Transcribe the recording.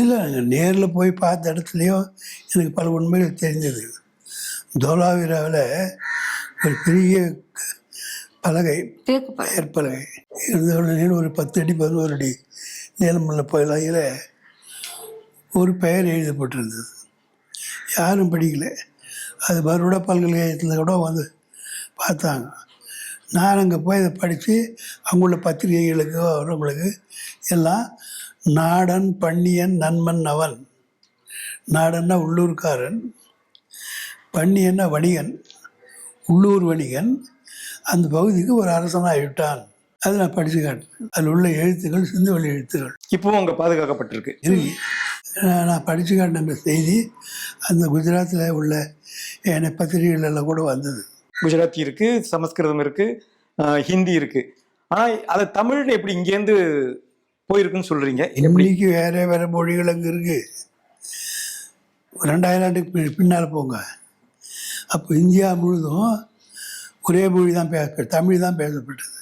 இல்லை, நாங்கள் நேரில் போய் பார்த்த இடத்துலையும் எனக்கு பல உண்மைகள் தெரிஞ்சது. தோலாவிராவில் ஒரு பெரிய பலகை, ஏற்பலகை இருந்தவுடனே ஒரு 10 அடி 11 அடி நீளமுள்ள பலகையில் ஒரு பெயர் எழுதப்பட்டிருந்தது. யாரும் படிக்கலை. அது பரோடா பல்கலைக்கழகத்தில் கூட வந்து பார்த்தாங்க. நான் அங்கே போய் அதை படித்து அவங்கள பத்திரிகைகளுக்கு வரவங்களுக்கு எல்லாம் நாடன் பன்னியன் நன்மன் அவன். நாடன்னா உள்ளூர்காரன், பன்னியன்னா வணிகன், உள்ளூர் வணிகன், அந்த பகுதிக்கு ஒரு அரசனாகிவிட்டான். அதை நான் படித்து காட்டினேன். அதில் உள்ள எழுத்துக்கள் சிந்துவெளி எழுத்துக்கள் இப்போவும் அங்கே பாதுகாக்கப்பட்டிருக்கு. இருக்கு. நான் படித்து காட்டின செய்தி அந்த குஜராத்தில் உள்ள என் பத்திரிகைகளெல்லாம் கூட வந்தது. குஜராத்தி இருக்கு, சமஸ்கிருதம் இருக்கு, ஹிந்தி இருக்கு. ஆனால் அதை தமிழ்னு எப்படி இங்கேருந்து போயிருக்குன்னு சொல்றீங்க? இன்னைக்கு வேற மொழிகள் அங்கே இருக்கு. 2000 ஆண்டுக்கு பின்னால் போங்க. அப்போ இந்தியா முழுதும் ஒரே மொழி தான் தமிழ் தான் பேசப்பட்டது.